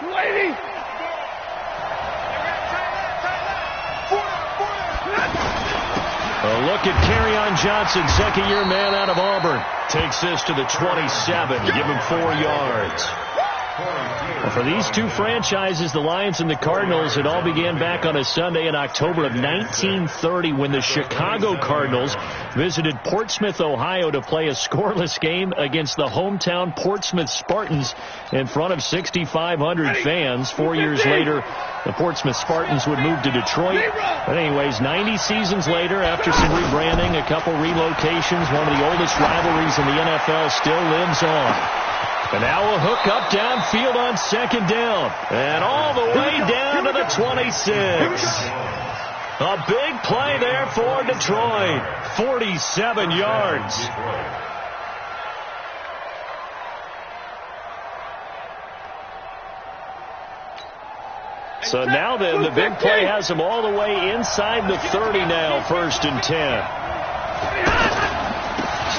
Lady. A look at Kerryon Johnson, second-year man out of Auburn. Takes this to the 27, give him 4 yards. Well, for these two franchises, the Lions and the Cardinals, it all began back on a Sunday in October of 1930 when the Chicago Cardinals visited Portsmouth, Ohio to play a scoreless game against the hometown Portsmouth Spartans in front of 6,500 fans. 4 years later, the Portsmouth Spartans would move to Detroit. But anyways, 90 seasons later, after some rebranding, a couple relocations, one of the oldest rivalries in the NFL still lives on. And now a hook up downfield on second down. And all the way down to the 26. A big play there for Detroit. 47 yards. So now then, the big play has them all the way inside the 30 now, 1st and 10.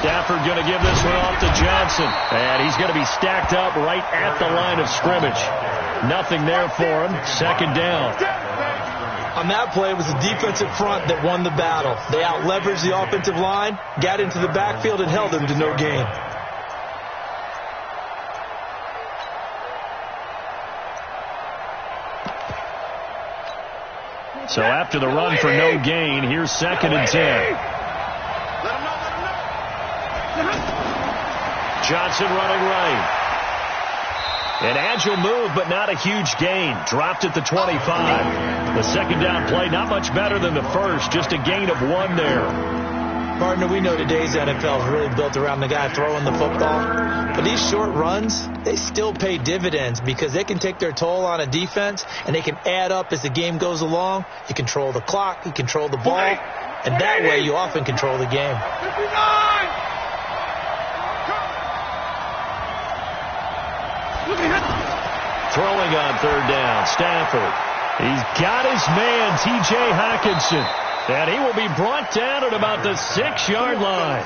Stafford going to give this one off to Johnson. And he's going to be stacked up right at the line of scrimmage. Nothing there for him. Second down. On that play, it was the defensive front that won the battle. They out-leveraged the offensive line, got into the backfield, and held them to no gain. So after the run for no gain, here's 2nd and 10. Johnson running right. An agile move, but not a huge gain. Dropped at the 25. The second down play, not much better than the first. Just a gain of 1 there. Partner, we know today's NFL is really built around the guy throwing the football. But these short runs, they still pay dividends because they can take their toll on a defense, and they can add up as the game goes along. You control the clock, you control the ball, and that way you often control the game. 59! Throwing on third down, Stafford. He's got his man, T.J. Hockenson. And he will be brought down at about the 6-yard line.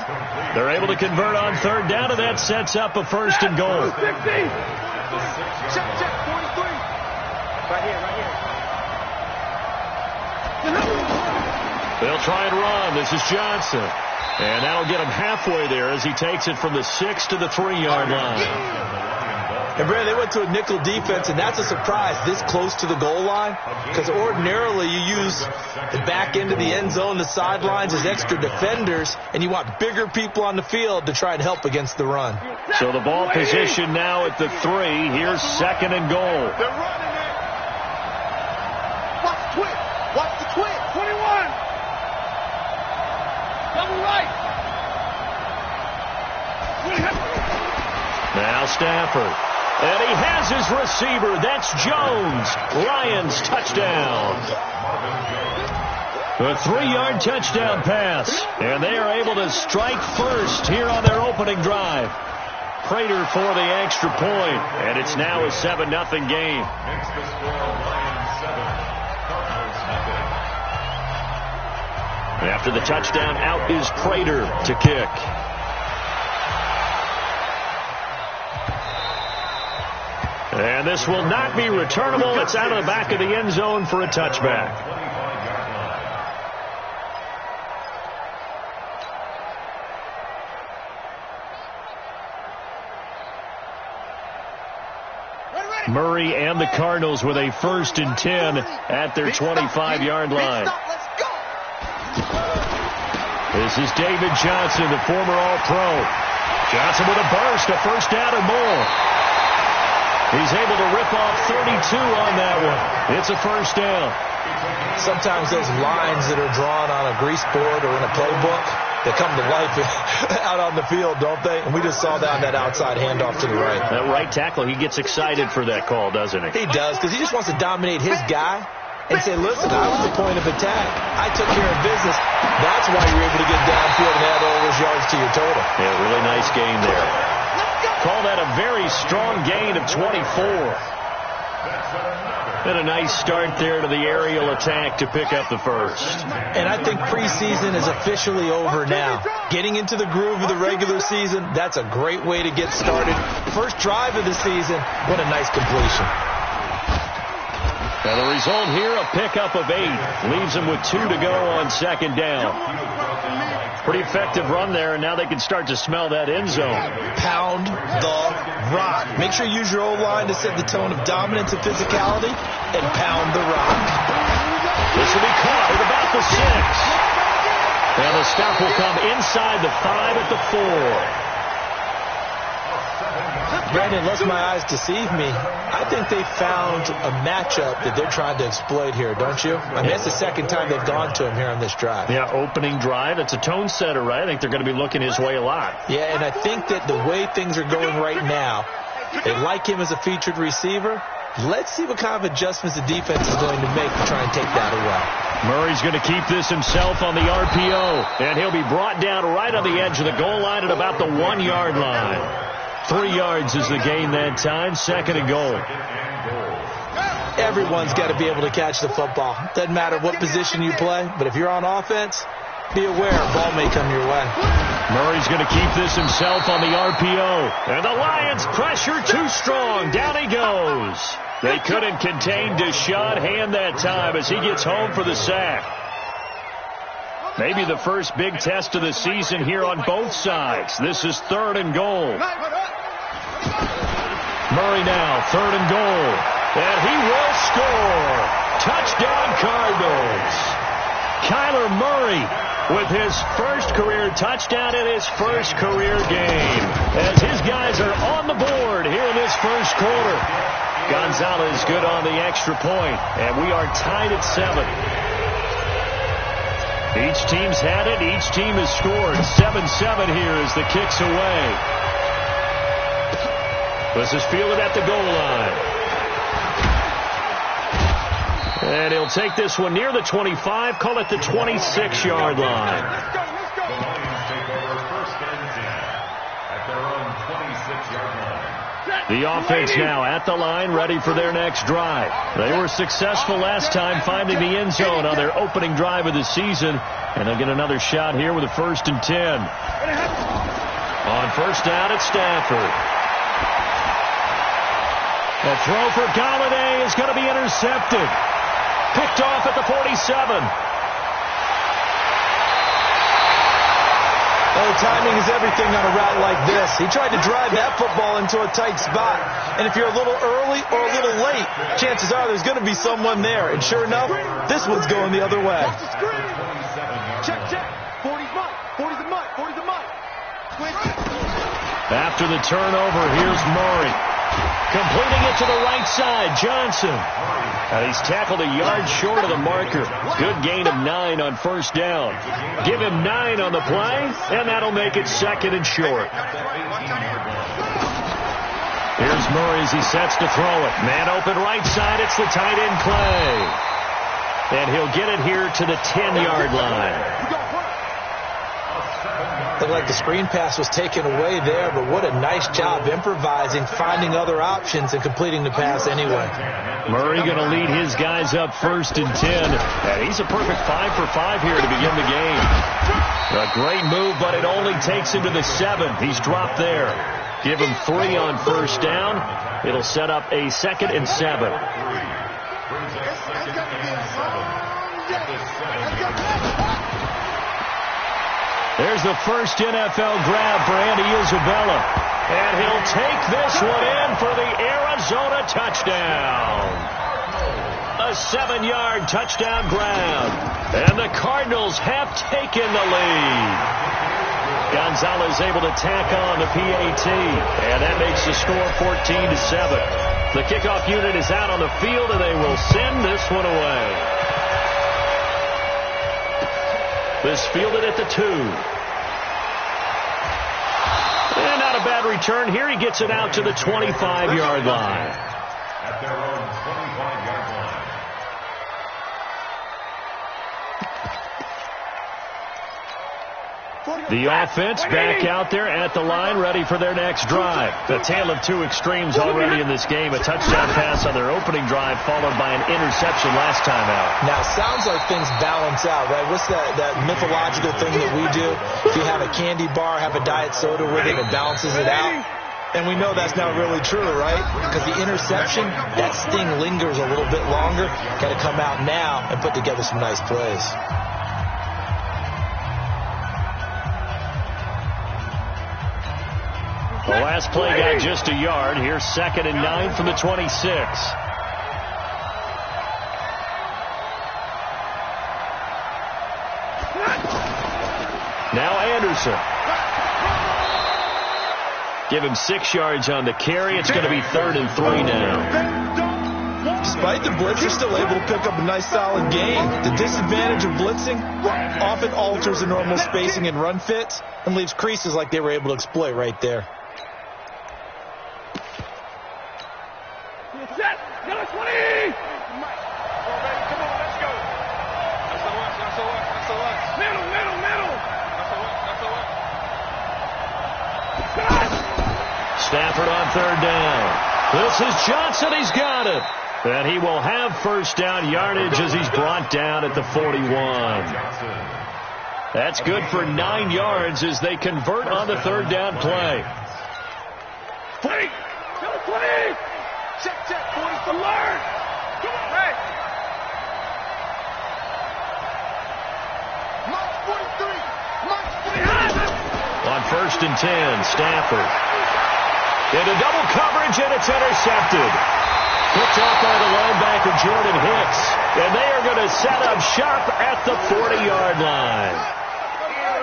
They're able to convert on third down, and that sets up a 1st and goal. 50. Check, 43. Right here. They'll try and run. This is Johnson. And that'll get him halfway there as he takes it from the 6 to the 3-yard line. And, Brad, they went to a nickel defense, and that's a surprise this close to the goal line because ordinarily you use the back end of the end zone, the sidelines as extra defenders, and you want bigger people on the field to try and help against the run. So the ball position now at the 3. Here's 2nd and goal. They're running it. Watch the twitch. Watch the twitch. 21. Double right. Now Stafford. And he has his receiver. That's Jones. Lions touchdown. A 3-yard touchdown pass. And they are able to strike first here on their opening drive. Prater for the extra point. And it's now a 7-0 game. After the touchdown, out is Prater to kick. And this will not be returnable. It's out of the back of the end zone for a touchback. Murray and the Cardinals with a 1st and 10 at their 25-yard line. This is David Johnson, the former All-Pro. Johnson with a burst, a 1st down or more. He's able to rip off 32 on that one. It's a 1st down. Sometimes those lines that are drawn on a grease board or in a playbook, they come to life out on the field, don't they? And we just saw that outside handoff to the right. That right tackle, he gets excited for that call, doesn't he? He does, because he just wants to dominate his guy and say, listen, I was the point of attack. I took care of business. That's why you're able to get downfield and add all those yards to your total. Yeah, really nice game there. Call that a very strong gain of 24. And a nice start there to the aerial attack to pick up the 1st. And I think preseason is officially over now. Getting into the groove of the regular season, that's a great way to get started. First drive of the season, what a nice completion. And the result here, a pickup of 8. Leaves them with 2 to go on second down. Pretty effective run there, and now they can start to smell that end zone. Pound the rock. Make sure you use your O-line to set the tone of dominance and physicality, and pound the rock. This will be caught at about the 6. And the stop will come inside the 5 at the 4. Brandon, unless my eyes deceive me, I think they found a matchup that they're trying to exploit here, don't you? I mean, that's the second time they've gone to him here on this drive. Yeah, opening drive. It's a tone setter, right? I think they're going to be looking his way a lot. Yeah, and I think that the way things are going right now, they like him as a featured receiver. Let's see what kind of adjustments the defense is going to make to try and take that away. Murray's going to keep this himself on the RPO, and he'll be brought down right on the edge of the goal line at about the 1-yard line. 3 yards is the gain that time, 2nd and goal. Everyone's got to be able to catch the football. Doesn't matter what position you play, but if you're on offense, be aware a ball may come your way. Murray's going to keep this himself on the RPO. And the Lions pressure too strong. Down he goes. They couldn't contain Deshaun Hand that time as he gets home for the sack. Maybe the first big test of the season here on both sides. This is 3rd and goal. Murray now, 3rd and goal. And he will score. Touchdown Cardinals. Kyler Murray with his first career touchdown in his first career game. As his guys are on the board here in this first quarter. Gonzalez good on the extra point. And we are tied at 7. Each team's had it. Each team has scored. 7-7 here as the kick's away. This is fielded at the goal line. And he'll take this one near the 25. Call it the 26-yard line. Let's go. The Lions take over 1st and 10 at their own 26-yard line. The offense now at the line, ready for their next drive. They were successful last time finding the end zone on their opening drive of the season. And they'll get another shot here with a 1st and 10. On 1st down at Stafford. The throw for Galladay is going to be intercepted. Picked off at the 47. Oh, timing is everything on a route like this. He tried to drive that football into a tight spot. And if you're a little early or a little late, chances are there's going to be someone there. And sure enough, this one's going the other way. Watch the screen. Check. 40's mine. 40's a mine. 40's a mine. After the turnover, here's Murray. Completing it to the right side, Johnson. And he's tackled a yard short of the marker. Good gain of 9 on 1st down. Give him 9 on the play, and that'll make it 2nd and short. Here's Murray as he sets to throw it. Man open right side, it's the tight end play. And he'll get it here to the 10-yard line. Looked like the screen pass was taken away there, but what a nice job improvising, finding other options, and completing the pass anyway. Murray going to lead his guys up 1st and 10. And he's a perfect 5 for 5 here to begin the game. A great move, but it only takes him to the 7. He's dropped there. Give him 3 on 1st down. It'll set up a 2nd and 7. There's the first NFL grab for Andy Isabella. And he'll take this one in for the Arizona touchdown. A 7-yard touchdown grab. And the Cardinals have taken the lead. Gonzalez able to tack on the PAT. And that makes the score 14-7. The kickoff unit is out on the field, and they will send this one away. This fielded at the 2. And not a bad return here. He gets it out to the 25-yard line. At their own 25-yard line. The offense back out there at the line, ready for their next drive. The tale of two extremes already in this game. A touchdown pass on their opening drive, followed by an interception last time out. Now, sounds like things balance out, right? What's that mythological thing that we do? If you have a candy bar, have a diet soda with it, it balances it out. And we know that's not really true, right? Because the interception, that sting lingers a little little bit longer. Got to come out now and put together some nice plays. The last play got just a yard. Here's 2nd and 9 from the 26. Now Anderson. Give him 6 yards on the carry. It's going to be 3rd and 3 now. Despite the blitz, they're still able to pick up a nice solid gain. The disadvantage of blitzing often alters the normal spacing and run fits and leaves creases like they were able to exploit right there. Stafford on 3rd down. This is Johnson. He's got it. And he will have 1st down yardage as he's brought down at the 41. That's good for 9 yards as they convert on the 3rd down play. 20. 20. Check, 40 alert. Come on, hey. Mark 43. On 1st and 10, Stafford. Into double coverage, and it's intercepted. Picked off by the linebacker, Jordan Hicks. And they are going to set up shop at the 40-yard line.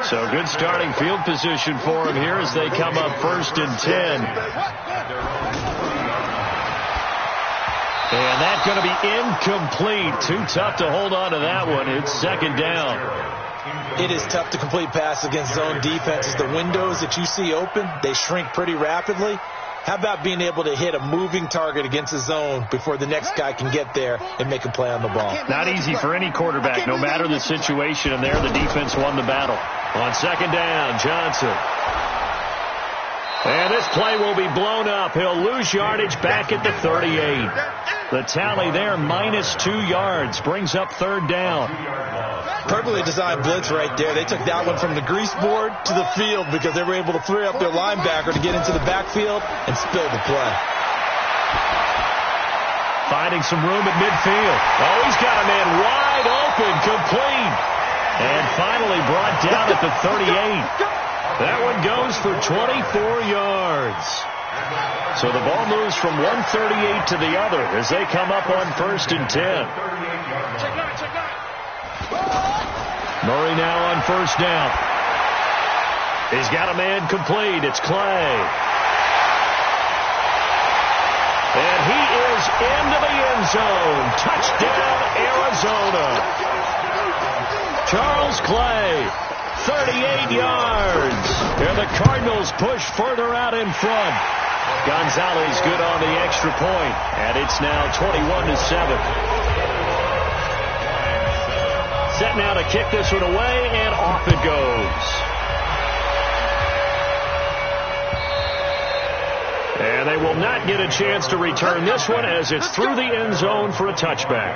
So good starting field position for him here as they come up 1st and 10. And that's going to be incomplete. Too tough to hold on to that one. It's 2nd down. It is tough to complete pass against zone defenses. The windows that you see open, they shrink pretty rapidly. How about being able to hit a moving target against the zone before the next guy can get there and make a play on the ball? Not easy for any quarterback, no matter the situation. And there, the defense won the battle. On 2nd down, Johnson. And this play will be blown up. He'll lose yardage back at the 38. The tally there, -2 yards, brings up 3rd down. Perfectly designed blitz right there. They took that one from the grease board to the field because they were able to free up their linebacker to get into the backfield and spill the play. Finding some room at midfield. Oh, he's got a man wide open, complete. And finally brought down at the 38. That one goes for 24 yards. So the ball moves from 138 to the other as they come up on 1st and 10. Murray now on 1st down. He's got a man complete. It's Clay. And he is into the end zone. Touchdown, Arizona. Charles Clay, 38 yards. And the Cardinals push further out in front. Gonzalez good on the extra point. And it's now 21-7. Set now to kick this one away, and off it goes. And they will not get a chance to return this one as it's through the end zone for a touchback.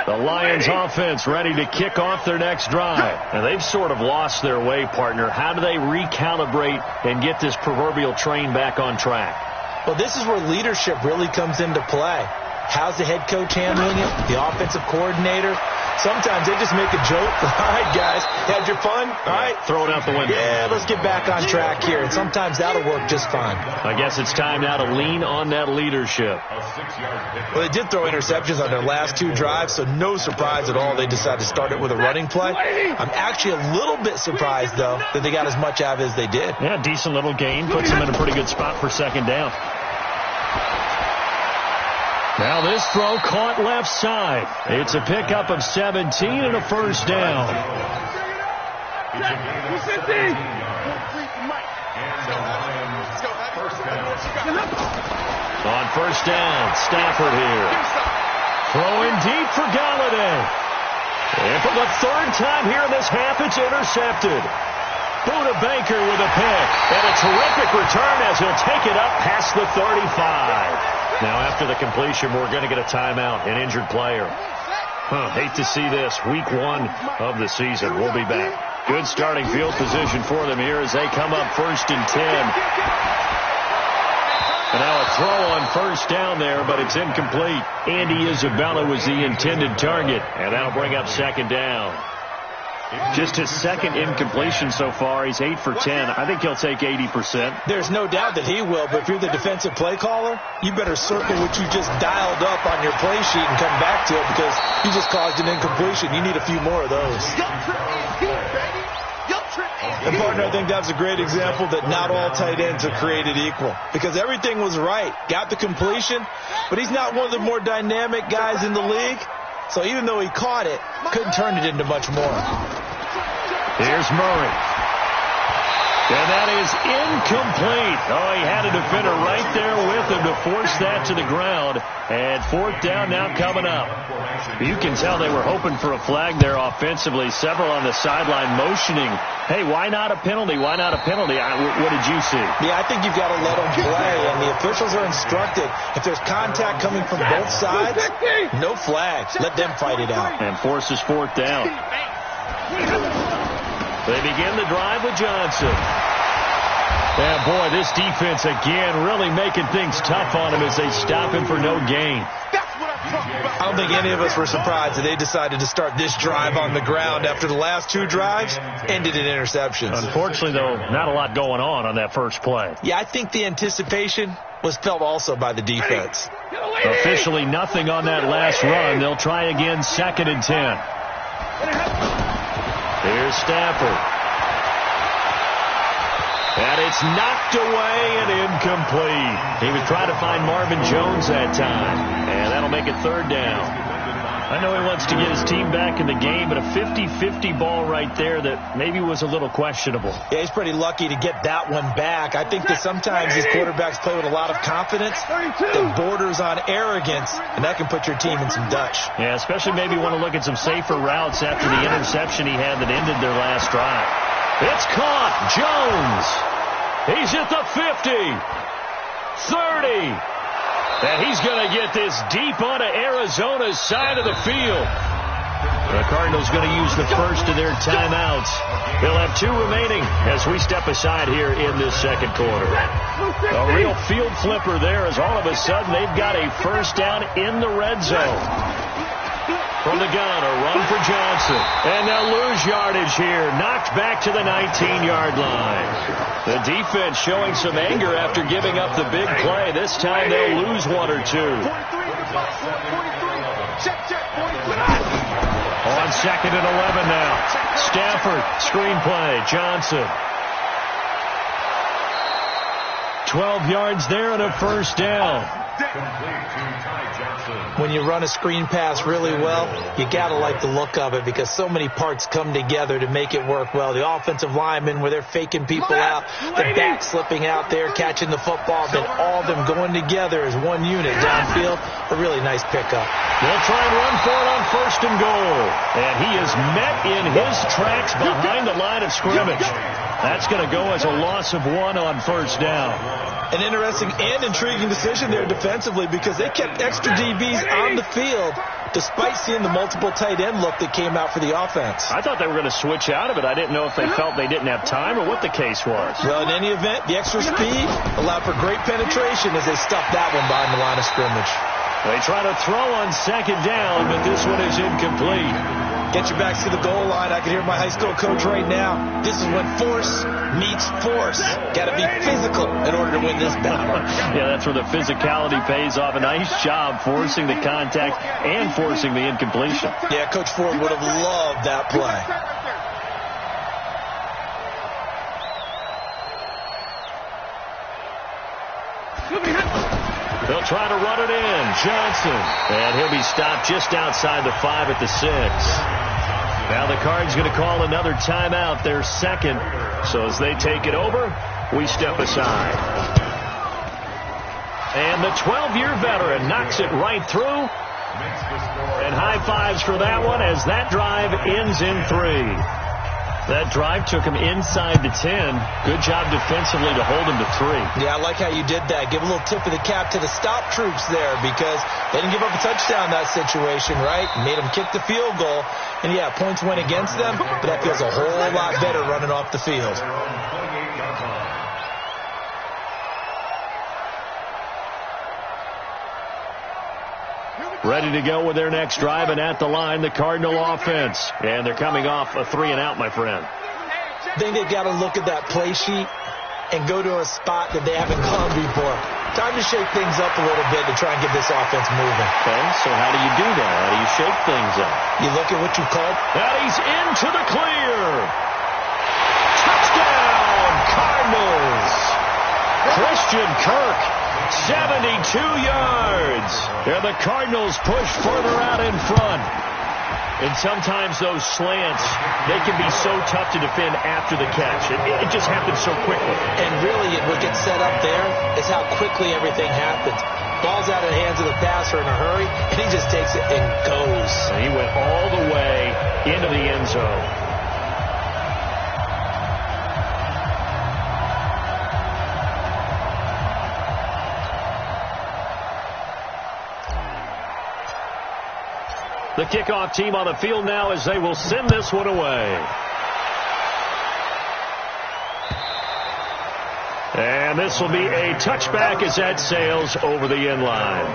The Lions offense ready to kick off their next drive. And they've sort of lost their way, partner. How do they recalibrate and get this proverbial train back on track? Well, this is where leadership really comes into play. How's the head coach handling it? The offensive coordinator? Sometimes they just make a joke. All right, guys, had your fun? All right. Throw it out the window. Yeah, let's get back on track here. And sometimes that'll work just fine. I guess it's time now to lean on that leadership. Well, they did throw interceptions on their last 2 drives, so no surprise at all they decided to start it with a running play. I'm actually a little bit surprised, though, that they got as much out of it as they did. Yeah, decent little gain. Puts them in a pretty good spot for 2nd down. Now this throw caught left side. It's a pickup of 17 and a 1st down. On 1st down, Stafford here. Throwing deep for Galladay. And for the 3rd time here in this half, it's intercepted. Buda Baker with a pick. And a terrific return as he'll take it up past the 35. Now after the completion, we're going to get a timeout, an injured player. Hate to see this. Week 1 of the season. We'll be back. Good starting field position for them here as they come up 1st and 10. And now a throw on 1st down there, but it's incomplete. Andy Isabella was the intended target, and that'll bring up 2nd down. Just his 2nd incompletion so far. He's 8 for 10. I think he'll take 80%. There's no doubt that he will, but if you're the defensive play caller, you better circle what you just dialed up on your play sheet and come back to it because you just caused an incompletion. You need a few more of those. And, partner, I think that's a great example that not all tight ends are created equal because everything was right. Got the completion, but he's not one of the more dynamic guys in the league. So even though he caught it, couldn't turn it into much more. Here's Murray. And that is incomplete. Oh, he had a defender right there with him to force that to the ground. And 4th down now coming up. You can tell they were hoping for a flag there offensively. Several on the sideline motioning. Hey, why not a penalty? Why not a penalty? What did you see? Yeah, I think you've got to let them play. And the officials are instructed, if there's contact coming from both sides, no flags. Let them fight it out. And forces 4th down. They begin the drive with Johnson. And, boy, this defense again really making things tough on him as they stop him for no gain. I don't think any of us were surprised that they decided to start this drive on the ground after the last 2 drives ended in interceptions. Unfortunately, though, not a lot going on that first play. Yeah, I think the anticipation was felt also by the defense. Officially nothing on that last run. They'll try again 2nd and 10. Here's Stafford. And it's knocked away and incomplete. He was trying to find Marvin Jones that time. And that'll make it 3rd down. I know he wants to get his team back in the game, but a 50-50 ball right there that maybe was a little questionable. Yeah, he's pretty lucky to get that one back. I think that sometimes these quarterbacks play with a lot of confidence that borders on arrogance, and that can put your team in some Dutch. Yeah, especially maybe want to look at some safer routes after the interception he had that ended their last drive. It's caught. Jones. He's at the 50. 30. And he's going to get this deep onto Arizona's side of the field. The Cardinals going to use the first of their timeouts. They'll have 2 remaining as we step aside here in this 2nd quarter. A real field flipper there as all of a sudden they've got a 1st down in the red zone. From the gun, a run for Johnson. And they'll lose yardage here. Knocked back to the 19-yard line. The defense showing some anger after giving up the big play. This time they'll lose 1 or 2. On 2nd and 11 now. Stafford, screen play. Johnson. 12 yards there and a 1st down. When you run a screen pass really well, you got to like the look of it because so many parts come together to make it work well. The offensive linemen where they're faking people out, the back slipping out there, catching the football, then all of them going together as one unit downfield. A really nice pickup. They'll try and run for it on 1st and goal. And he is met in his tracks behind the line of scrimmage. That's going to go as a loss of 1 on 1st down. An interesting and intriguing decision there defensively because they kept extra DBs on the field despite seeing the multiple tight end look that came out for the offense. I thought they were going to switch out of it. I didn't know if they felt they didn't have time or what the case was. Well, in any event, the extra speed allowed for great penetration as they stuffed that one behind the line of scrimmage. They try to throw on 2nd down, but this one is incomplete. Get your backs to the goal line. I can hear my high school coach right now. This is when force meets force. Got to be physical in order to win this battle. Yeah, that's where the physicality pays off. A nice job forcing the contact and forcing the incompletion. Yeah, Coach Ford would have loved that play. They'll try to run it in. Johnson. And he'll be stopped just outside the 5 at the 6. Now the Cards going to call another timeout, their 2nd. So as they take it over, we step aside. And the 12-year veteran knocks it right through. And high fives for that one as that drive ends in 3. That drive took him inside the 10. Good job defensively to hold him to 3. Yeah, I like how you did that. Give a little tip of the cap to the stop troops there because they didn't give up a touchdown in that situation, right? Made them kick the field goal. And, yeah, points went against them, but that feels a whole lot better running off the field. Ready to go with their next drive, and at the line, the Cardinal offense. And they're coming off a 3-and-out, my friend. I think they've got to look at that play sheet and go to a spot that they haven't gone before. Time to shake things up a little bit to try and get this offense moving. Okay, so how do you do that? How do you shake things up? You look at what you called. And he's into the clear. Touchdown, Cardinals. Christian Kirk, 72 yards. And the Cardinals push further out in front. And sometimes those slants, they can be so tough to defend after the catch. It just happens so quickly. And really, what gets set up there is how quickly everything happens. Ball's out of the hands of the passer in a hurry, and he just takes it and goes. And he went all the way into the end zone. The kickoff team on the field now as they will send this one away. And this will be a touchback as that sails over the end line.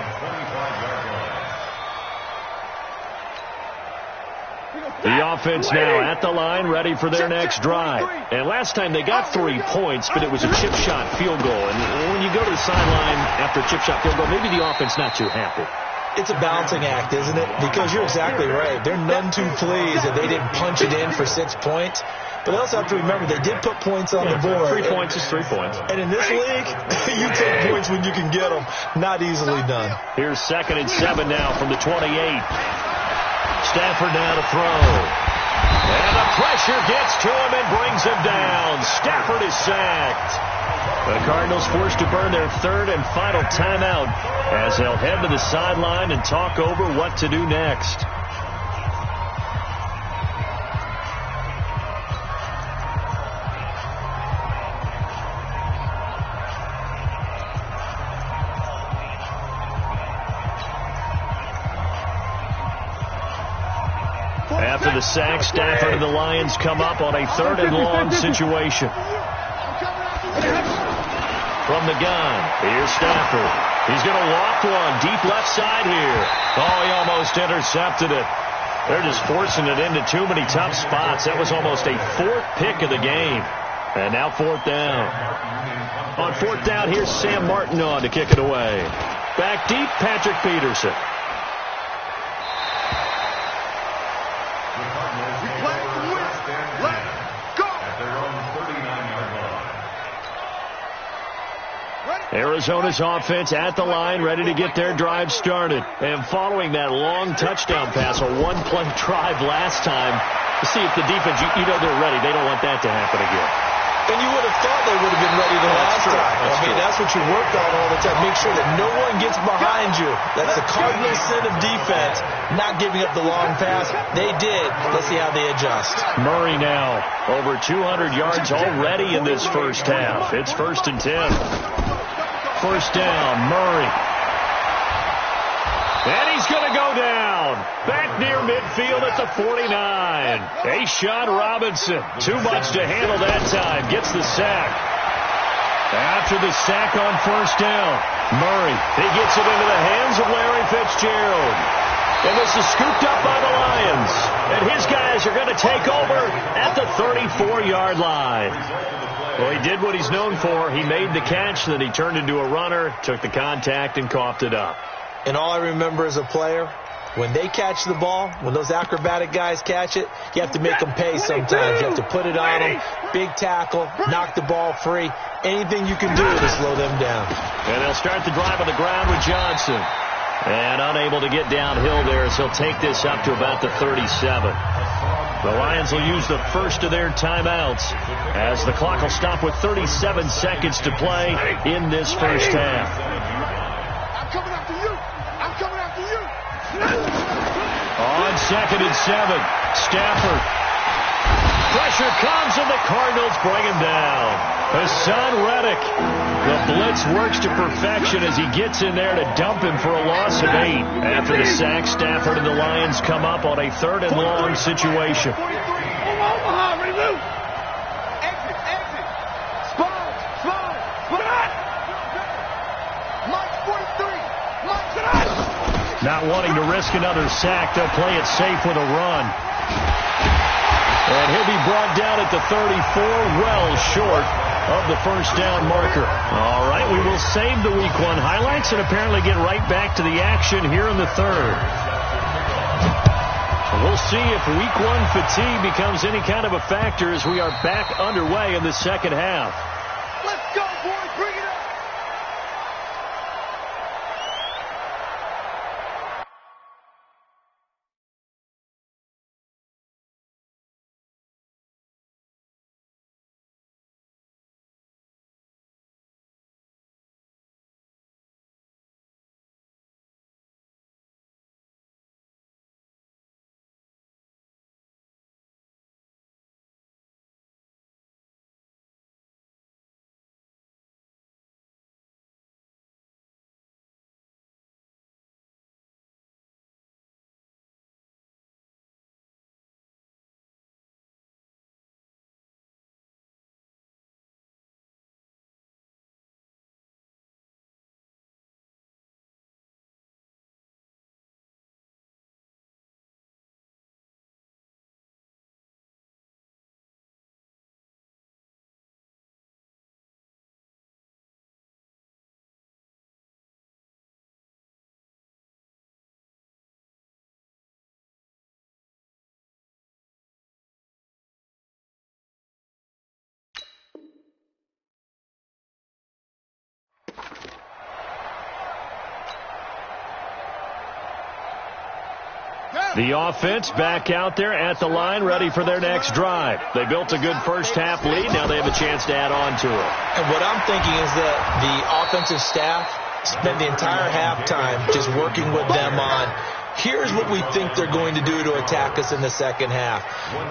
The offense now at the line, ready for their next drive. And last time they got 3 points, but it was a chip shot field goal. And when you go to the sideline after a chip shot field goal, maybe the offense not too happy. It's a balancing act, isn't it? Because you're exactly right. They're none too pleased that they didn't punch it in for 6 points. But I also have to remember they did put points on the board. 3 points is 3 points. And in this league, you take points when you can get them. Not easily done. Here's 2nd and 7 now from the 28. Stafford now to throw. And the pressure gets to him and brings him down. Stafford is sacked. The Cardinals forced to burn their 3rd and final timeout as they'll head to the sideline and talk over what to do next. After the sack, Stafford and the Lions come up on a 3rd and long situation. From the gun, here's Stafford. He's going to loft one deep left side here. Oh, he almost intercepted it. They're just forcing it into too many tough spots. That was almost a 4th pick of the game. And now 4th down. On 4th down, here's Sam Martin on to kick it away. Back deep, Patrick Peterson. Arizona's offense at the line, ready to get their drive started. And following that long touchdown pass, a 1-play drive last time, to see if the defense, you know they're ready. They don't want that to happen again. And you would have thought they would have been ready the last time. That's what you work on all the time. Make sure that no one gets behind you. That's the cardinal sin of defense, not giving up the long pass. They did. Let's see how they adjust. Murray now, over 200 yards already in this first half. It's 1st and 10. 1st down, Murray. And he's going to go down. Back near midfield at the 49. A'Shawn Robinson, too much to handle that time. Gets the sack. After the sack on 1st down, Murray, he gets it into the hands of Larry Fitzgerald. And this is scooped up by the Lions. And his guys are going to take over at the 34-yard line. Well, he did what he's known for. He made the catch, then he turned into a runner, took the contact, and coughed it up. And all I remember as a player, when they catch the ball, when those acrobatic guys catch it, you have to make them pay sometimes. You have to put it on them, big tackle, knock the ball free. Anything you can do to slow them down. And they'll start the drive on the ground with Johnson. And unable to get downhill there as he'll take this up to about the 37. The Lions will use the first of their timeouts as the clock will stop with 37 seconds to play in this first half. I'm coming after you. I'm coming after you. On 2nd and 7, Stafford. pressure comes, and the Cardinals bring him down. Hassan Reddick. The blitz works to perfection as he gets in there to dump him for a loss of 8. After the sack, Stafford and the Lions come up on a 3rd and long situation. Not wanting to risk another sack, they'll play it safe with a run. And he'll be brought down at the 34, well short of the first down marker. All right, we will save the Week 1 highlights and apparently get right back to the action here in the 3rd. We'll see if Week 1 fatigue becomes any kind of a factor as we are back underway in the second half. Let's go, boys. Bring it up. The offense back out there at the line, ready for their next drive. They built a good first-half lead. Now they have a chance to add on to it. And what I'm thinking is that the offensive staff spent the entire halftime just working with them on, here's what we think they're going to do to attack us in the second half.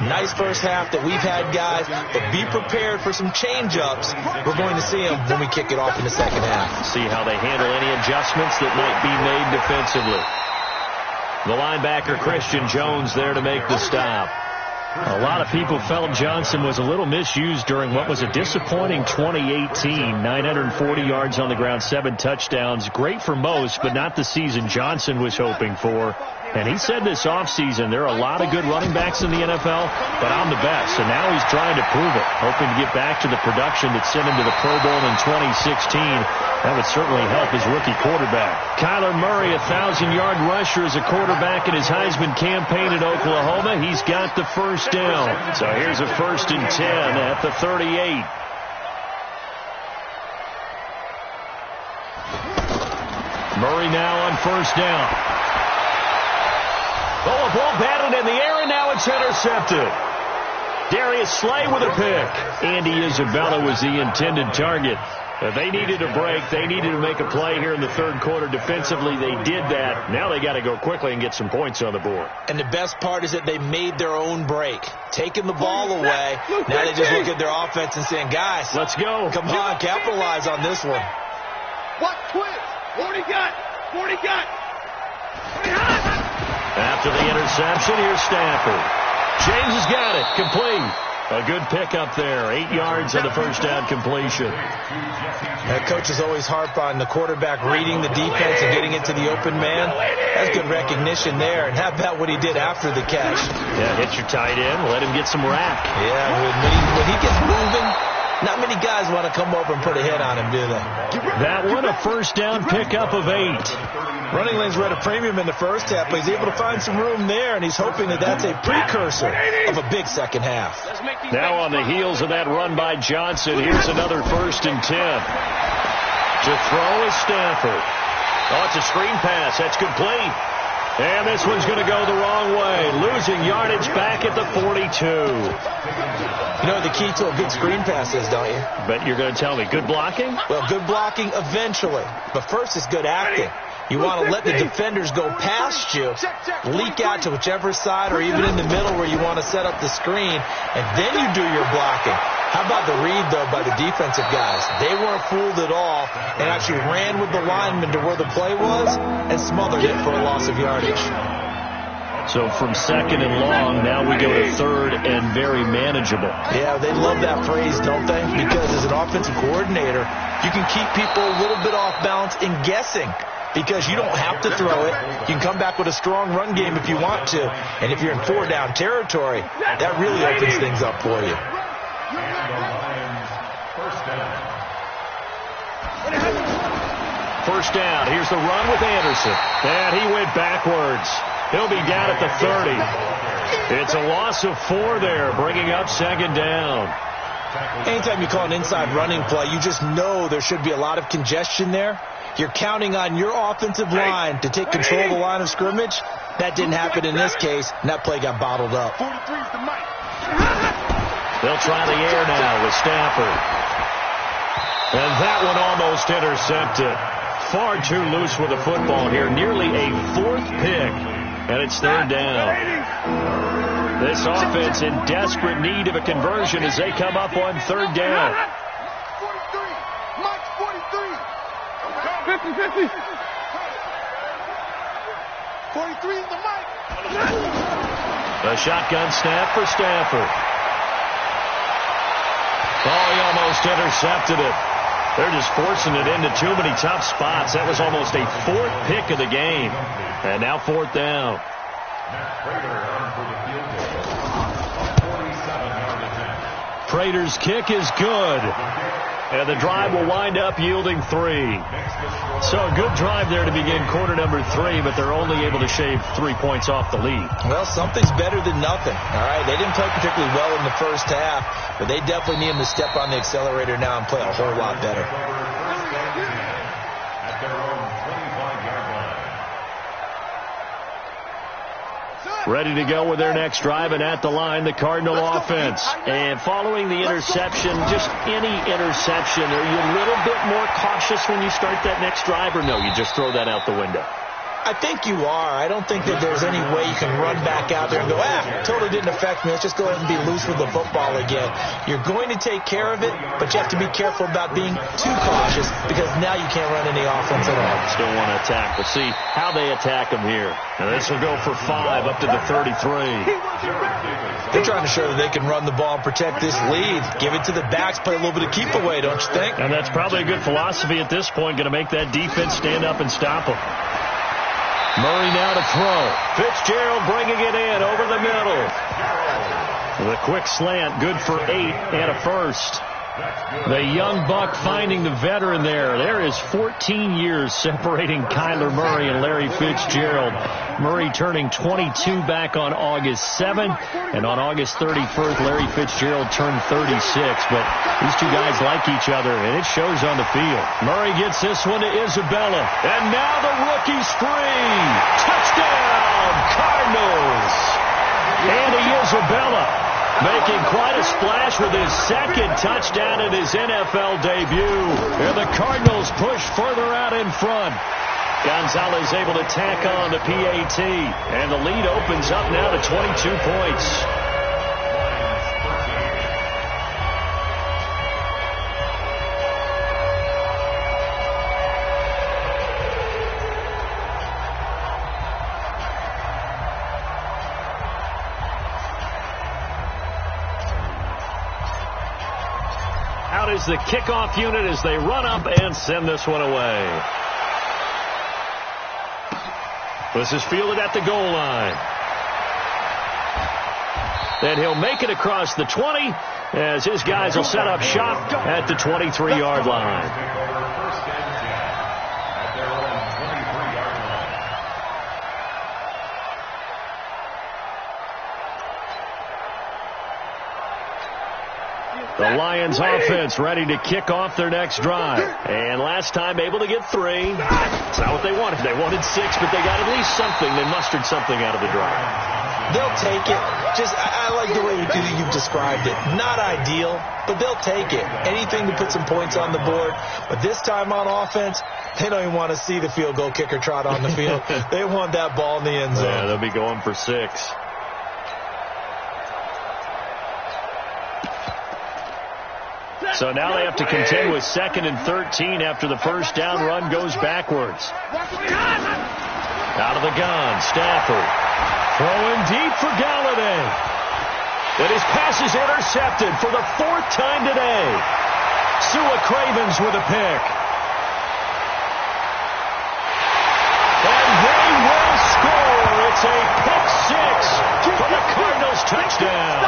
Nice first half that we've had, guys, but be prepared for some change-ups. We're going to see them when we kick it off in the second half. See how they handle any adjustments that might be made defensively. The linebacker, Christian Jones, there to make the stop. A lot of people felt Johnson was a little misused during what was a disappointing 2018. 940 yards on the ground, 7 touchdowns. Great for most, but not the season Johnson was hoping for. And he said this offseason, there are a lot of good running backs in the NFL, but I'm the best. And now he's trying to prove it, hoping to get back to the production that sent him to the Pro Bowl in 2016. That would certainly help his rookie quarterback. Kyler Murray, 1,000-yard rusher as a quarterback in his Heisman campaign at Oklahoma. He's got the first down. So here's a 1st and 10 at the 38. Murray now on first down. Oh, a ball batted in the air, and now it's intercepted. Darius Slay with a pick. Andy Isabella was the intended target. They needed a break. They needed to make a play here in the 3rd quarter. Defensively, they did that. Now they got to go quickly and get some points on the board. And the best part is that they made their own break. Taking the ball away. Now they just look at their offense and saying, guys, let's go. Come on, capitalize on this one. What twist? 40 got. 40 got. 40 hot. After the interception, here's Stafford. James has got it. Complete. A good pickup there. 8 yards on the first down completion. Coaches always harp on the quarterback reading the defense and getting into the open man. That's good recognition there. And how about what he did after the catch? Yeah, hit your tight end. Let him get some rack. Yeah, when he gets moving, not many guys want to come over and put a hit on him, do they? That one, a first down pickup of 8. Running lanes were at a premium in the first half, but he's able to find some room there, and he's hoping that that's a precursor of a big second half. Now on the heels of that run by Johnson, here's another 1st and 10. To throw is Stafford. Oh, it's a screen pass. That's complete. And this one's going to go the wrong way. Losing yardage back at the 42. You know what the key to a good screen pass is, don't you? But you're going to tell me, good blocking? Well, good blocking eventually. But first is good acting. You want to let the defenders go past you, leak out to whichever side or even in the middle where you want to set up the screen, and then you do your blocking. How about the read, though, by the defensive guys? They weren't fooled at all and actually ran with the lineman to where the play was and smothered it for a loss of yardage. So from second and long, now we go to third and very manageable. Yeah, they love that phrase, don't they? Because as an offensive coordinator, you can keep people a little bit off balance in guessing because you don't have to throw it. You can come back with a strong run game if you want to. And if you're in 4-down territory, that really opens things up for you. First down. Here's the run with Anderson. And he went backwards. He'll be down at the 30. It's a loss of 4 there, bringing up second down. Anytime you call an inside running play, you just know there should be a lot of congestion there. You're counting on your offensive line to take control of the line of scrimmage. That didn't happen in this case, and that play got bottled up. They'll try the air now with Stafford. And that one almost intercepted. Far too loose with the football here. Nearly a 4th pick. And it's third down. This offense in desperate need of a conversion as they come up on third down. 50-50. 43 is the mic. A shotgun snap for Stafford. Oh, he almost intercepted it. They're just forcing it into too many tough spots. That was almost a 4th pick of the game. And now 4th down. Prater's kick is good. And the drive will wind up yielding 3. So a good drive there to begin quarter number 3, but they're only able to shave 3 points off the lead. Well, something's better than nothing. All right, they didn't play particularly well in the first half, but they definitely need them to step on the accelerator now and play a whole lot better. Ready to go with their next drive, and at the line, the Cardinal offense. And following the interception, just any interception, are you a little bit more cautious when you start that next drive, or no, you just throw that out the window? I think you are. I don't think that there's any way you can run back out there and go, totally didn't affect me. Let's just go ahead and be loose with the football again. You're going to take care of it, but you have to be careful about being too cautious because now you can't run any offense at all. Still want to attack. We'll see how they attack them here. And this will go for 5 up to the 33. They're trying to show that they can run the ball and protect this lead. Give it to the backs, play a little bit of keep away, don't you think? And that's probably a good philosophy at this point, going to make that defense stand up and stop them. Murray now to throw. Fitzgerald bringing it in over the middle. The quick slant, good for 8 and a first. The young buck finding the veteran there. There is 14 years separating Kyler Murray and Larry Fitzgerald. Murray turning 22 back on August 7th, and on August 31st, Larry Fitzgerald turned 36. But these two guys like each other, and it shows on the field. Murray gets this one to Isabella, and now the rookie's free. Touchdown, Cardinals. Andy Isabella making quite a splash with his second touchdown in his NFL debut. And the Cardinals push further out in front. Gonzalez able to tack on the PAT. And the lead opens up now to 22 points. Out is the kickoff unit as they run up and send this one away. This is fielded at the goal line. Then he'll make it across the 20 as his guys will set up shop at the 23-yard line. The Lions offense ready to kick off their next drive. And last time able to get 3. It's not what they wanted. They wanted 6, but they got at least something. They mustered something out of the drive. They'll take it. I like the way you've described it. Not ideal, but they'll take it. Anything to put some points on the board. But this time on offense, they don't even want to see the field goal kicker trot on the field. They want that ball in the end zone. Yeah, they'll be going for 6. So now they have to contend with 2nd and 13 after the first down run goes backwards. Out of the gun, Stafford. Throwing deep for Galladay. But his pass is intercepted for the 4th time today. Sua Cravens with a pick. And they will score. It's a pick 6 for the Cardinals touchdown.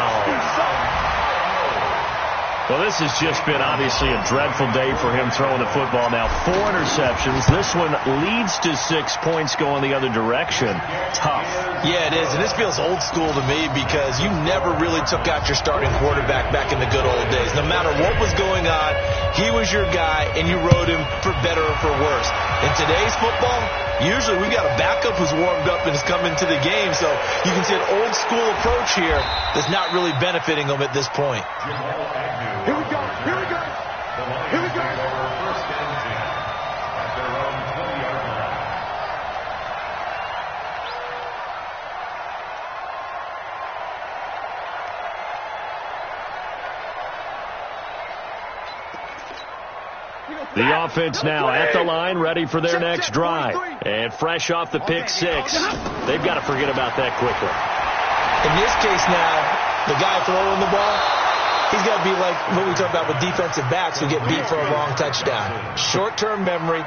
Well, this has just been obviously a dreadful day for him throwing the football. Now 4 interceptions. This one leads to 6 points going the other direction. Tough. Yeah, it is. And this feels old school to me because you never really took out your starting quarterback back in the good old days. No matter what was going on, he was your guy, and you rode him for better or for worse. In today's football, usually we got a backup who's warmed up and has come into the game. So you can see an old school approach here that's not really benefiting them at this point. Here we go. Here we go. Here we go. First and 10 at their own 20-yard line. The offense now at the line, ready for their next drive. And fresh off the pick 6. They've got to forget about that quickly. In this case now, the guy throwing the ball, he's got to be like what we talk about with defensive backs who get beat for a long touchdown. Short-term memory,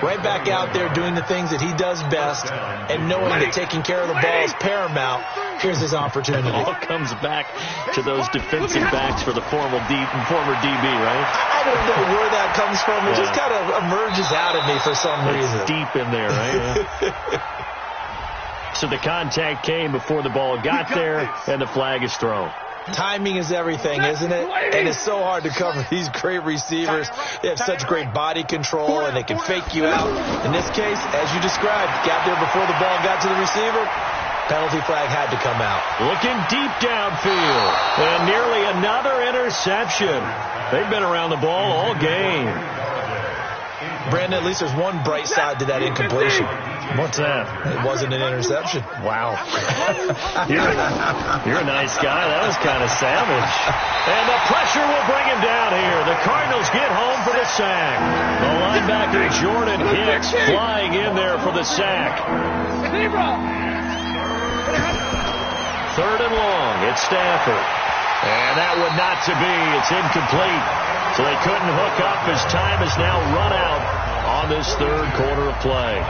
right back out there doing the things that he does best, and knowing that taking care of the ball is paramount. Here's his opportunity. It all comes back to those defensive backs for the former DB, right? I don't know where that comes from. It just kind of emerges out of me for some reason. It's deep in there, right? So the contact came before the ball got there, and the flag is thrown. Timing is everything, isn't it? And it's so hard to cover these great receivers. They have such great body control, and they can fake you out. In this case, as you described, got there before the ball got to the receiver. Penalty flag had to come out. Looking deep downfield. And nearly another interception. They've been around the ball all game. Brandon, at least there's one bright side to that incompletion. What's that? It wasn't an interception. Wow. You're a nice guy. That was kind of savage. And the pressure will bring him down here. The Cardinals get home for the sack. The linebacker Jordan Hicks flying in there for the sack. 3rd and long. It's Stafford. And that would not to be. It's incomplete. So they couldn't hook up as time is now run out on this 3rd quarter of play.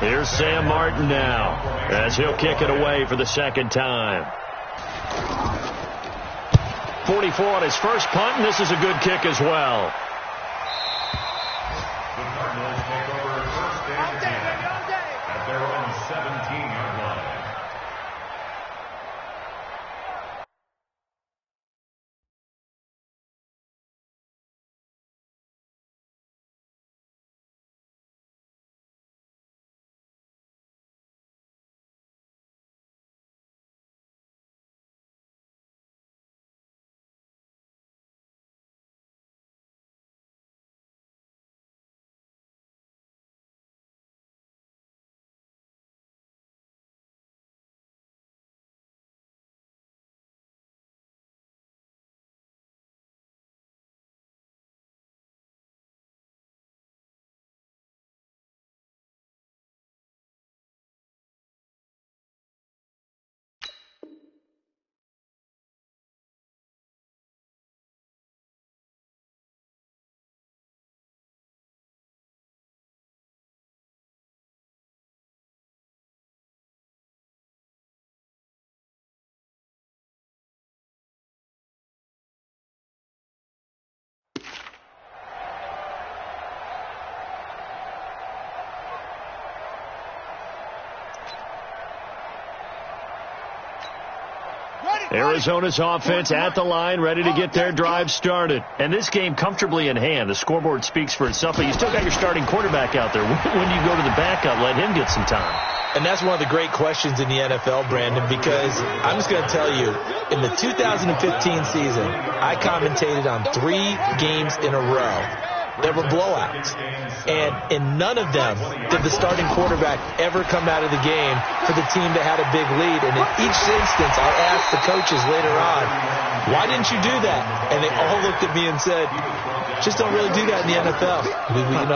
Here's Sam Martin now as he'll kick it away for the 2nd time. 44 on his first punt, and this is a good kick as well. The Cardinals take over first and 10 at their own 17-yard line. Arizona's offense at the line, ready to get their drive started. And this game comfortably in hand. The scoreboard speaks for itself, but you still got your starting quarterback out there. When do you go to the backup, let him get some time? And that's one of the great questions in the NFL, Brandon, because I'm just going to tell you, in the 2015 season, I commentated on 3 games in a row. There were blowouts. And in none of them did the starting quarterback ever come out of the game for the team that had a big lead. And in each instance, I asked the coaches later on, why didn't you do that? And they all looked at me and said, just don't really do that in the NFL.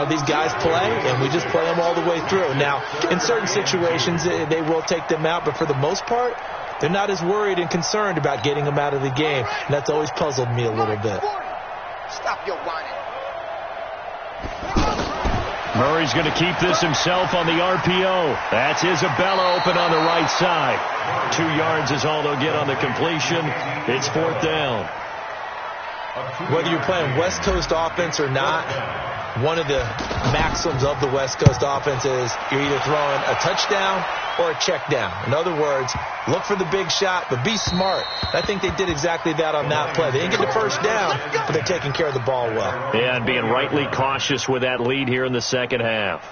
These guys play, and we just play them all the way through. Now, in certain situations, they will take them out, but for the most part, they're not as worried and concerned about getting them out of the game. And that's always puzzled me a little bit. Stop your whining. Murray's going to keep this himself on the RPO. That's Isabella open on the right side. 2 yards is all they'll get on the completion. It's 4th down. Whether you're playing West Coast offense or not, one of the maxims of the West Coast offense is you're either throwing a touchdown or a check down. In other words, look for the big shot, but be smart. I think they did exactly that on that play. They didn't get the first down, but they're taking care of the ball well. Yeah, and being rightly cautious with that lead here in the second half.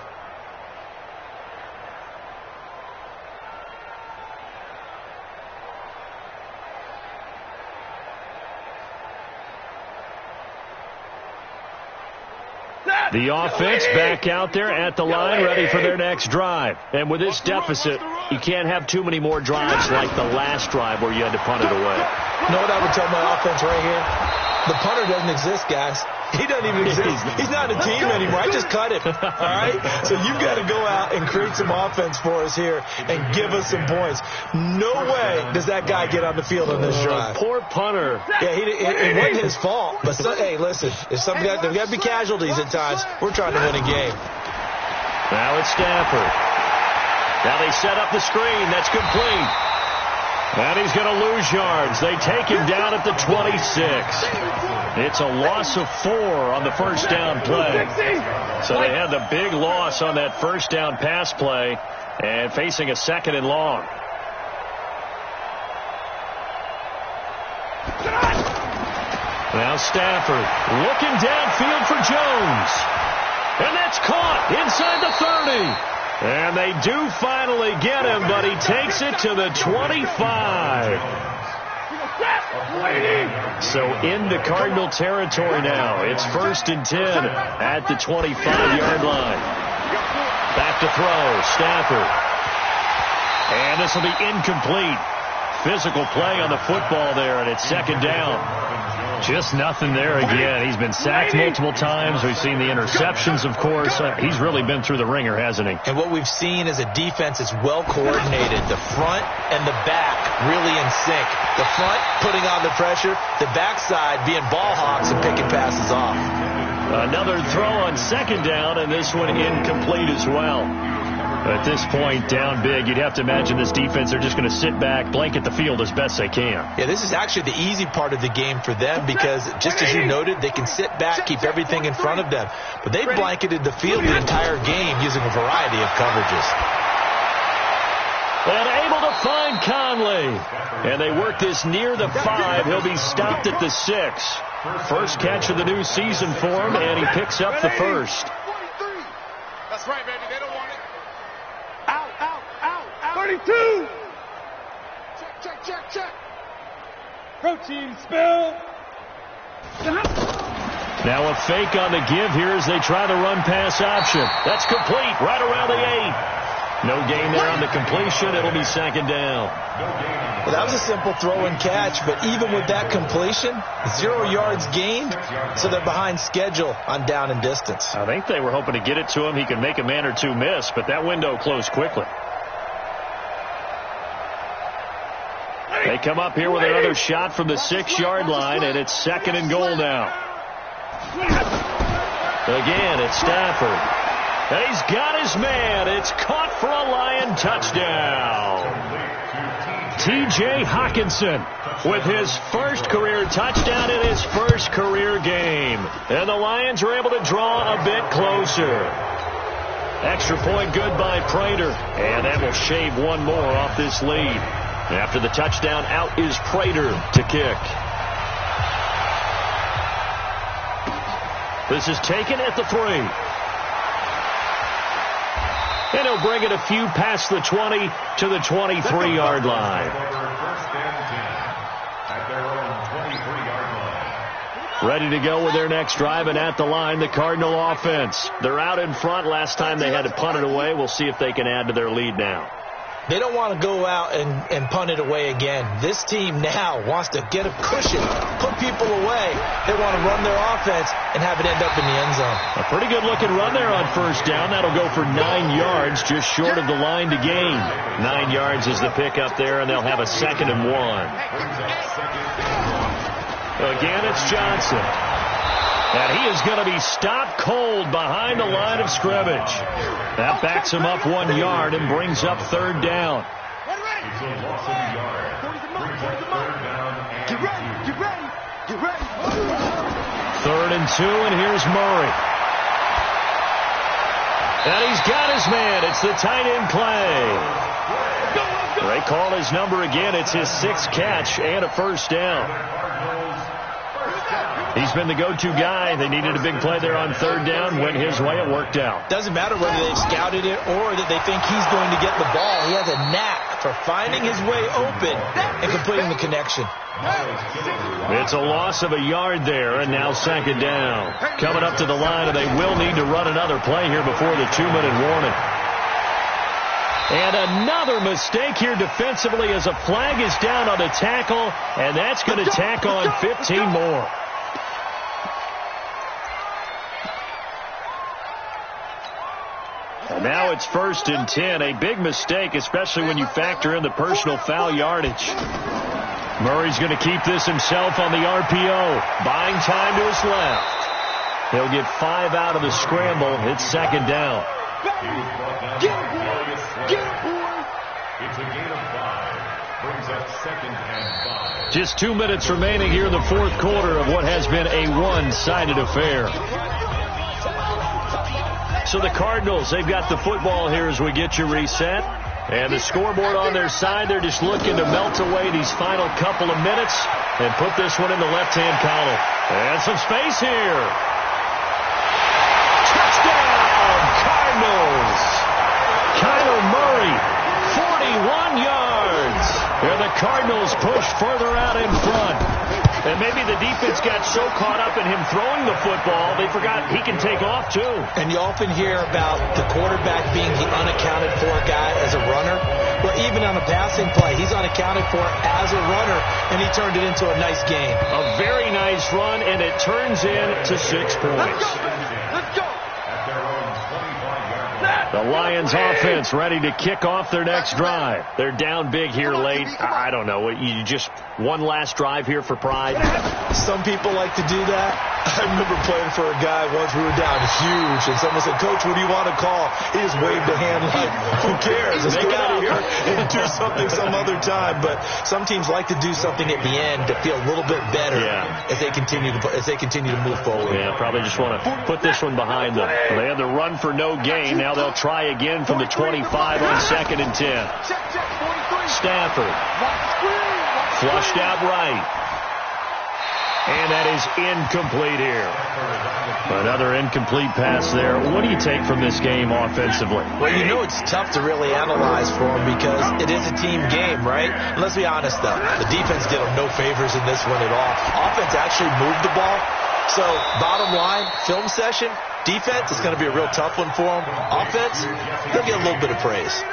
The offense back out there at the line, ready for their next drive. And with this deficit, you can't have too many more drives like the last drive where you had to punt it away. You know what I would tell my offense right here? The punter doesn't exist, guys. He doesn't even exist. He's not a team anymore. I just cut him. All right? So you've got to go out and create some offense for us here and give us some points. No way does that guy get on the field on this drive. Poor punter. Yeah, it wasn't his fault. But, hey, listen, there's got to be casualties at times. We're trying to win a game. Now it's Stafford. Now they set up the screen. That's complete. And he's going to lose yards. They take him down at the 26. It's a loss of 4 on the first down play. So they had the big loss on that first down pass play and facing a 2nd and long. Now Stafford looking downfield for Jones. And that's caught inside the 30. And they do finally get him, but he takes it to the 25. So into Cardinal territory now. It's 1st and 10 at the 25-yard line. Back to throw, Stafford. And this will be incomplete. Physical play on the football there, and it's 2nd down. Just nothing there again. He's been sacked multiple times. We've seen the interceptions, of course. He's really been through the ringer, hasn't he? And what we've seen is a defense that's well coordinated. The front and the back really in sync. The front putting on the pressure. The backside being ball hawks and picking passes off. Another throw on 2nd down, and this one incomplete as well. At this point, down big, you'd have to imagine this defense, they're just going to sit back, blanket the field as best they can. Yeah, this is actually the easy part of the game for them because, just as you noted, they can sit back, keep everything in front of them. But they blanketed the field the entire game using a variety of coverages. And able to find Conley. And they work this near the 5. He'll be stopped at the 6. First catch of the new season for him, and he picks up the first. That's right, baby. They don't want it. Out. 32. Check. Protein spill. Now a fake on the give here as they try the run pass option. That's complete right around the 8. No gain there on the completion. It'll be 2nd down. Well, that was a simple throw and catch, but even with that completion, 0 yards gained, so they're behind schedule on down and distance. I think they were hoping to get it to him. He could make a man or two miss, but that window closed quickly. They come up here with another shot from the 6-yard line, and it's 2nd and goal now. Again, it's Stafford. And he's got his man. It's caught for a Lion touchdown. T.J. Hawkinson with his first career touchdown in his first career game. And the Lions are able to draw a bit closer. Extra point good by Prater. And that will shave one more off this lead. After the touchdown, out is Prater to kick. This is taken at the 3. And he'll bring it a few past the 20 to the 23-yard line. Ready to go with their next drive, and at the line, the Cardinal offense. They're out in front. Last time they had to punt it away. We'll see if they can add to their lead now. They don't want to go out and punt it away again. This team now wants to get a cushion, put people away. They want to run their offense and have it end up in the end zone. A pretty good-looking run there on first down. That'll go for 9 yards, just short of the line to gain. 9 yards is the pickup there, and they'll have a 2nd and 1. Again, it's Johnson. And he is going to be stopped cold behind the line of scrimmage. That backs him up 1 yard and brings up 3rd down. It's a loss of a yard. Brings up 3rd down and 2. Get ready. 3rd and 2, and here's Murray. And he's got his man. It's the tight end, Clay. They call his number again. It's his 6th catch and a 1st down. He's been the go-to guy. They needed a big play there on 3rd down. Went his way. It worked out. Doesn't matter whether they've scouted it or that they think he's going to get the ball. He has a knack for finding his way open and completing the connection. It's a loss of a yard there, and now 2nd down. Coming up to the line, and they will need to run another play here before the 2-minute warning. And another mistake here defensively as a flag is down on a tackle, and that's going to tack on 15 more. And now it's 1st and 10. A big mistake, especially when you factor in the personal foul yardage. Murray's going to keep this himself on the RPO. Buying time to his left. He'll get 5 out of the scramble. It's 2nd down. It's a gain of 5. Brings up 2nd and 5. Just 2 minutes remaining here in the 4th quarter of what has been a one-sided affair. So the Cardinals, they've got the football here as we get you reset. And the scoreboard on their side, they're just looking to melt away these final couple of minutes and put this one in the left-hand column. And some space here. Touchdown, Cardinals. Kyler Murray, 41 yards. And the Cardinals push further out in front. And maybe the defense got so caught up in him throwing the football, they forgot he can take off, too. And you often hear about the quarterback being the unaccounted-for guy as a runner. Well, even on a passing play, he's unaccounted for as a runner, and he turned it into a nice game. A very nice run, and it turns into 6 points. Let's go. The Lions offense ready to kick off their next drive. They're down big here late. I don't know. You just one last drive here for pride? Some people like to do that. I remember playing for a guy once. We were down huge, and someone said, "Coach, what do you want to call?" He just waved a hand like, "Who cares? Let's get out of here and do something some other time." But some teams like to do something at the end to feel a little bit better as they continue to move forward. Yeah, probably just want to put this one behind them. They had the run for no gain. Now they'll try again from the 25 on 2nd and 10. Stafford flushed out right. And that is incomplete here. Another incomplete pass there. What do you take from this game offensively? Well, you know it's tough to really analyze for them because it is a team game, right? And let's be honest, though. The defense did them no favors in this one at all. Offense actually moved the ball. So, bottom line, film session, defense is going to be a real tough one for them. Offense, they'll get a little bit of praise.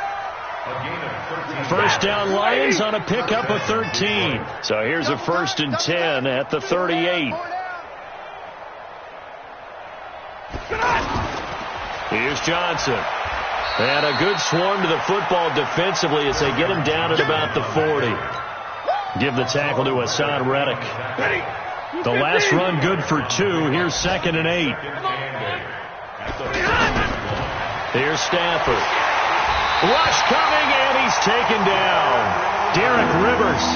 First down Lions on a pickup of 13. So here's a 1st and 10 at the 38. Here's Johnson. And a good swarm to the football defensively as they get him down at about the 40. Give the tackle to Hassan Reddick. The last run good for 2. Here's 2nd and 8. Here's Stafford. Rush coming, and he's taken down. Derek Rivers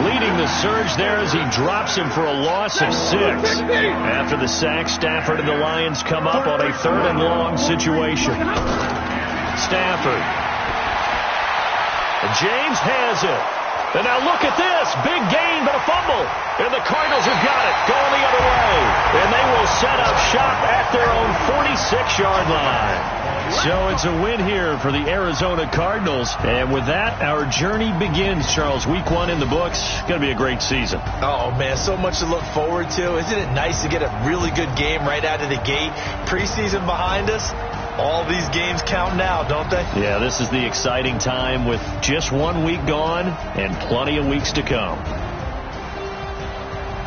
leading the surge there as he drops him for a loss of 6. After the sack, Stafford and the Lions come up on a 3rd and long situation. Stafford. James has it. And now look at this. Big gain, but a fumble. And the Cardinals have got it, going the other way. And they will set up shop at their own 46-yard line. So it's a win here for the Arizona Cardinals. And with that, our journey begins, Charles. Week 1 in the books. Going to be a great season. Oh, man, so much to look forward to. Isn't it nice to get a really good game right out of the gate? Preseason behind us. All these games count now, don't they? Yeah, this is the exciting time with just 1 week gone and plenty of weeks to come.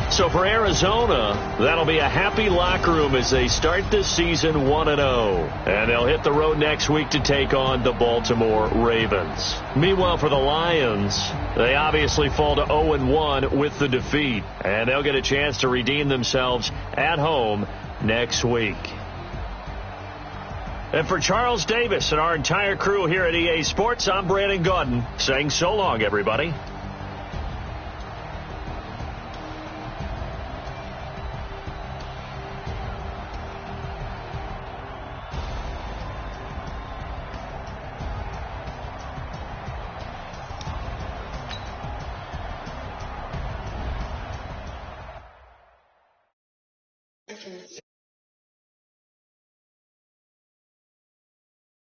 So for Arizona, that'll be a happy locker room as they start this season 1-0. And they'll hit the road next week to take on the Baltimore Ravens. Meanwhile, for the Lions, they obviously fall to 0-1 with the defeat. And they'll get a chance to redeem themselves at home next week. And for Charles Davis and our entire crew here at EA Sports, I'm Brandon Gaudin saying so long, everybody.